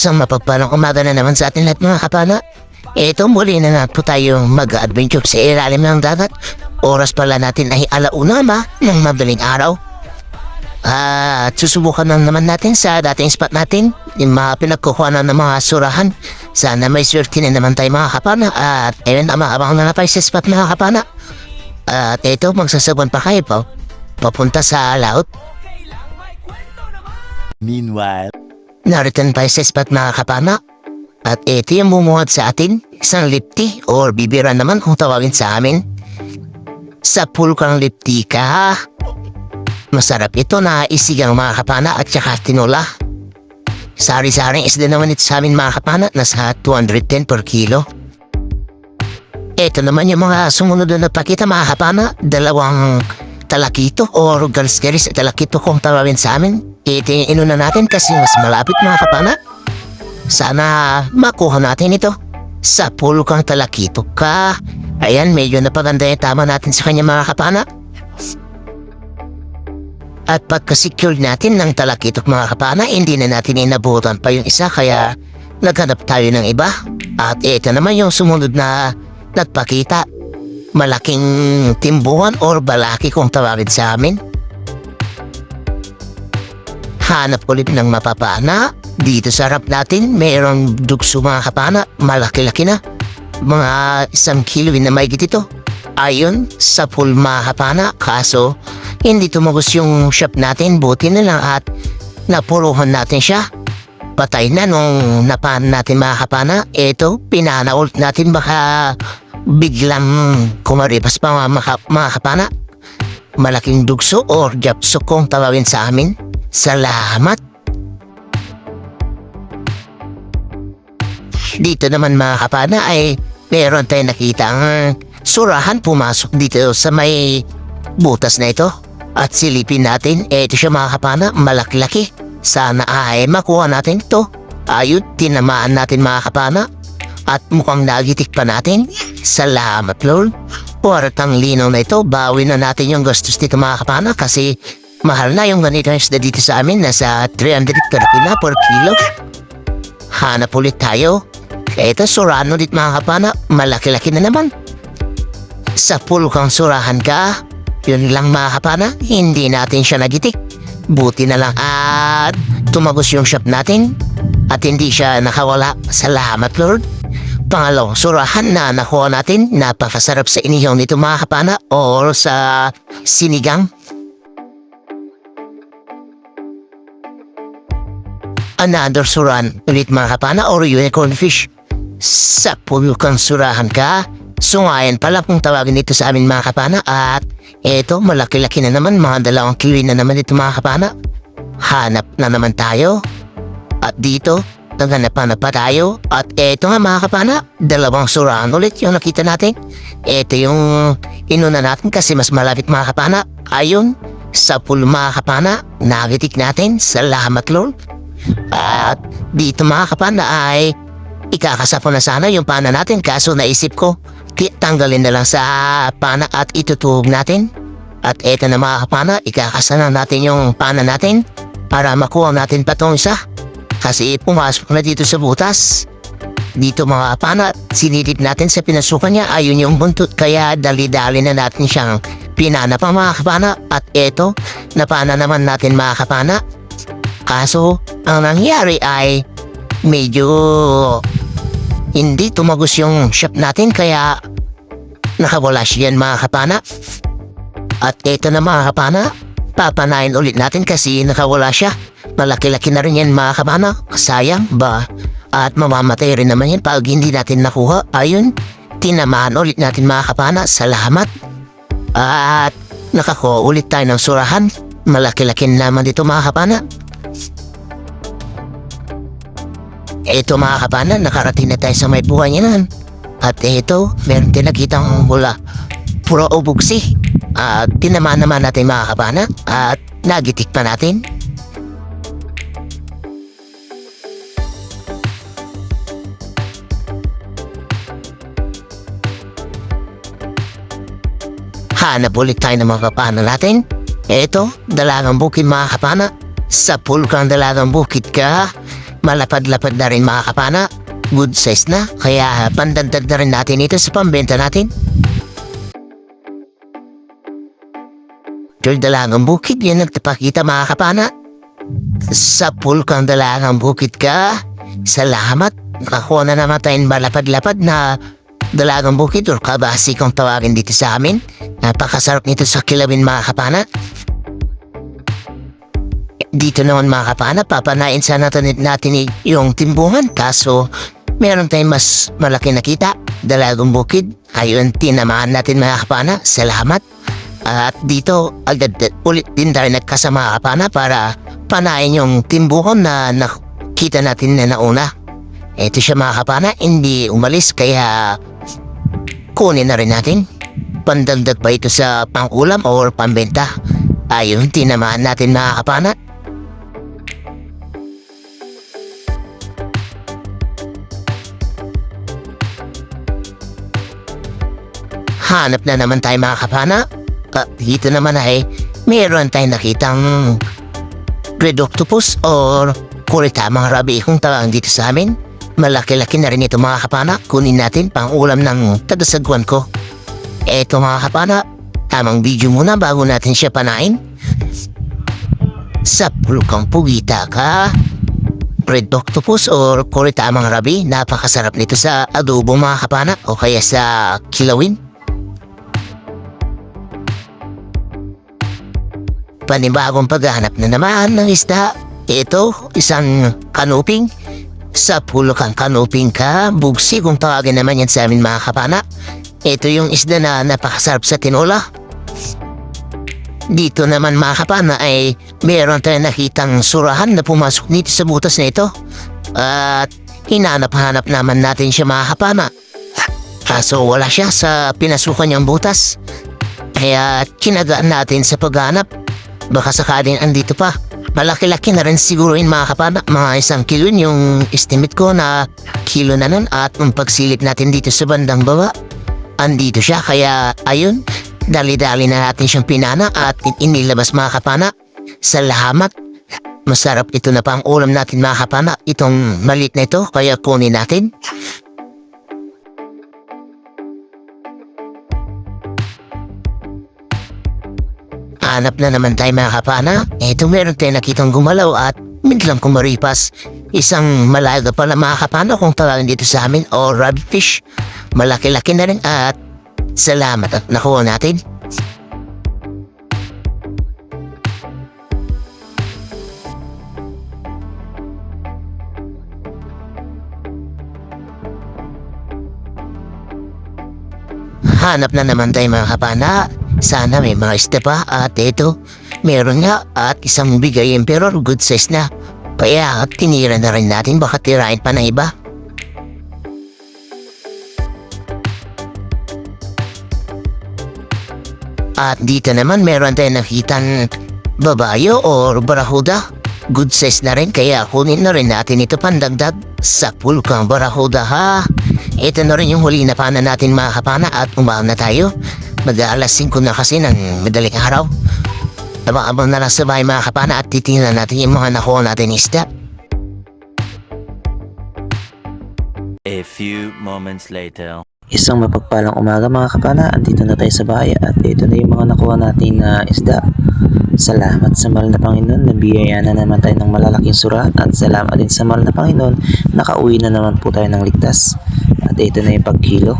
Isang mapagpalang umaga na naman sa atin lahat mga kapana. Ito muli na nga po tayong mag-adventure sa ilalim ng dagat. Oras pala natin ay alauna ng madaling araw. At susubukan na naman natin sa dating spot natin yung mga pinagkukuha na ng mga surahan. Sana may swerte na naman tayo mga kapana. At ayun, abang na tayo sa spot mga kapana. At ito, magsasabon pa kayo po papunta sa laut. Meanwhile, Narito tayo sa spot mga kapana. At ito yung bumuhat sa atin, isang lipti or bibira naman kung tawagin sa amin. Sa pool kang lipti ka. Masarap ito na isigang mga kapana at saka tinola. Sari-saring isda naman ito sa amin mga kapana, nasa 210 per kilo. Ito naman yung mga sumunod na pakita mga kapana, dalawang talakito or galis-galis at talakito kung tawagin sa amin. Ito yung inuna natin kasi mas malapit mga kapana. Sana makuha natin ito. Sa pool kang talakito ka. Ayan, medyo napaganda yung tama natin sa kanya mga kapana. At pagka-secure natin ng talakito mga kapana, hindi na natin inabutan pa yung isa kaya naghanap tayo ng iba. At ito naman yung sumunod na nagpakita. Malaking timbuhan or balaki kung tawagin sa amin. Hanap ulit ng mapapana. Dito sa harap natin, mayroong dugso mga kapana. Malaki-laki na. Mga 1 kilo na may ito. Ayon sa pool mga kapana. Kaso, hindi tumagos yung shop natin. Buti na lang at napuruhan natin siya. Patay na nung napan natin mga kapana. Ito, pinana-ult natin baka biglang kumaripas pa mga kapana. Malaking dugso or japso kung tawagin sa amin. Salamat. Dito naman mga kapana ay meron tayong nakitang surahan pumasok dito sa may butas na ito. At silipin natin, ito siya mga kapana, malaki-laki. Sana ay makuha natin ito. Ayun, tinamaan natin mga kapana. At mukhang nagitik pa natin. Salamat Lord. Puwartang linaw na ito, bawi na natin yung gastos dito mga kapana kasi mahal na yung ganito isda dito sa amin, nasa 300 per kilo. Hanap ulit tayo. Ito, surano dit mga kapana, malaki-laki na naman. Sa pool kang surahan ka, yun lang mga kapana, hindi natin siya nagitik. Buti na lang at tumagos yung shop natin at hindi siya nakawala. Salamat Lord. Pangalawang surahan na nakuha natin, napakasarap sa inihaw nito mga kapana or sa sinigang. Another suran ulit mga kapana or unicorn fish. Sa pool kang surahan ka, sungayan pala kung tawagin ito sa amin mga kapana. At eto, malaki-laki na naman, mga 2 kilo na naman ito mga kapana. Hanap na naman tayo. At dito, naghanap pa tayo. At eto nga mga kapana, 2 surahan ulit yung nakita natin. Eto yung inuna natin kasi mas malapit mga kapana. Ayun, sa pool mga kapana, nagitik natin. Salamat Lord. At dito mga kapana ay ikakasapo na sana yung pana natin kaso naisip ko tanggalin na lang sa pana at itutuhog natin. At eto na mga kapana, ikakasana natin yung pana natin para makuha natin pa itong isa kasi pumasok na dito sa butas. Dito mga kapana, sinilip natin sa pinasukan niya, ayun yung buntot kaya dali-dali na natin siyang pinana pa mga kapana. At eto, napana naman natin mga kapana. Kaso, ang nangyari ay medyo hindi tumagos yung shop natin kaya nakawala siya yan mga kapana. At eto na mga kapana, papanayin ulit natin kasi nakawala siya. Malaki-laki na rin yan mga kapana. Sayang ba? At mamamatay rin naman yan pag hindi natin nakuha. Ayun, tinamaan ulit natin mga kapana. Salamat. At nakakuha ulit tayo ng surahan. Malaki-laki naman dito mga kapana. Ito mga kapana, nakarating na tayo sa may buhay niya nan. At ito, meron din nakitang mula puro ubugsi. At tinamaan naman natin mga kapana. At nagitik pa natin. Hanap ulit tayo ng mga kapana natin. Ito, dalagang bukid mga kapana. Sa pool kang dalagang bukid ka. malapad-lapad na rin mga kapana. Good size na, kaya pandagdag na rin natin ito sa pambenta natin. Ito'y dalagang bukid, yan nagtapakita mga kapana. Sa pool kang dalagang bukid ka. Salamat, nakakuha na naman tayong malapad-lapad na dalagang bukid or kabasi kung tawagin dito sa amin. Napakasarap nito sa kilawin mga kapana. Dito naman mga kapana, papanain sana natin yung timbungan. Kaso meron tayong mas malaki na kita, dalagang bukid. Ayun, tinamaan natin mga kapana. Salamat. At dito, agad ulit din tayo nagkasama mga kapana para panain yung timbungan na nakita natin na nauna. Ito siya mga kapana, hindi umalis kaya kunin na rin natin. Pandagdag pa ito sa pang-ulam or pambenta. Ayun, tinamaan natin mga kapana. Hanap na naman tayo mga kapana. Dito naman ay meron tayong nakitang red octopus or kuritamang rabi kung tawagin dito sa amin. Malaki-laki na rin ito mga kapana. Kunin natin pang ulam ng tagasagwan ko. Eto mga kapana, tamang video muna bago natin siya panain. Sa pulkang pugita ka, red octopus or kuritamang rabi, napakasarap nito sa adobo mga kapana o kaya sa kilawin. Panibagong paghahanap na naman ng isda. Ito, isang kanuping. Sa pulo kang kanuping ka, bugsi kung tawagin naman yan sa amin mga kapana. Ito yung isda na napakasarap sa tinola. Dito naman mga kapana ay meron tayong nakitang surahan na pumasok dito sa butas na ito. At hinanap-hanap naman natin siya mga kapana. Kaso wala siya sa pinasukan niyang butas. Kaya kinagaan natin sa paghanap. Baka sakaling andito pa. Malaki-laki na rin siguro yung mga kapana. Mga 1 kilo yung estimate ko na kilo na nun. At nung pagsilip natin dito sa bandang baba, andito siya. Kaya ayun, dali-dali na natin siyang pinana at inilabas mga kapana. Salamat. Masarap ito na pang ulam natin mga kapana. Itong maliit na ito, kaya kunin natin. Hanap na naman tayo mga kapana. Ito meron tayo nakitang gumalaw at biglang kumaripas. Isang malaga pala mga kapana kung tawagin dito sa amin o radfish. Malaki-laki na rin at salamat at nakuha natin. Hanap na naman tayo mga kapana. Sana may mga isda pa at ito, meron nga at isang bigay emperor good size na. Kaya tinira na rin natin baka tirain pa ng iba. At dito naman meron tayong nakitang babayo or barahuda. Good size na rin kaya kunin na rin natin ito pandagdag sa pulkang barahuda ha. Ito na rin yung huli na pana natin mga kapana at umaam na tayo. Mag-aalas 5 na kasi ng madaling araw. Abang-abang na lang sa bahay mga kapana at titingnan natin yung mga nakuha natin isda. A few moments later. Isang mapagpalang umaga mga kapana, andito na tayo sa bahay at ito na yung mga nakuha natin na isda. Salamat sa mahal na Panginoon, nabiyaya na naman tayo ng malalaking sura at salamat din sa mahal na Panginoon, nakauwi na naman po tayo ng ligtas. At ito na yung pagkilo.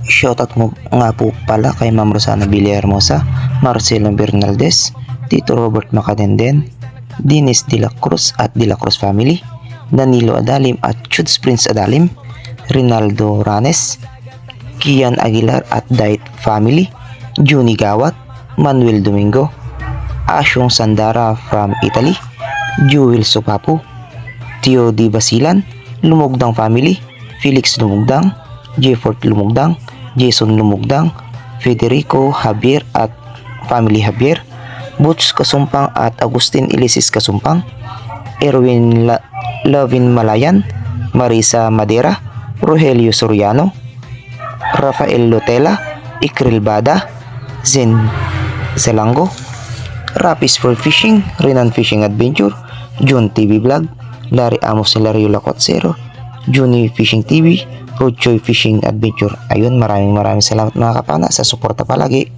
Shoutout mo nga po pala kay Ma'am Rosana Villahermosa, Marcelo Bernaldez, Tito Robert Macadenden, Dennis De La Cruz at De La Cruz family, Danilo Adalim at Chuds Prince Adalim, Rinaldo Ranes, Kian Aguilar at Diet family, Juni Gawat, Manuel Domingo, Asyong Sandara from Italy, Jewel Sopapo, Tio Di Basilan, Lumugdang family, Felix Lumugdang, Jefford Lumugdang, Jason Lumugdang, Federico Javier at family Javier, Butch Kasumpang at Agustin Ilisis Kasumpang, Erwin Lovin Malayan, Marisa Madera, Rogelio Soriano, Rafael Lotela, Ikril Bada, Zen Selango, Rapis for Fishing, Renan Fishing Adventure, John TV Vlog, Larry Amos Hilario Lacotsero, Juni Fishing TV, Roadchoy Fishing Adventure. Ayun, maraming salamat mga kapana sa suporta palagi.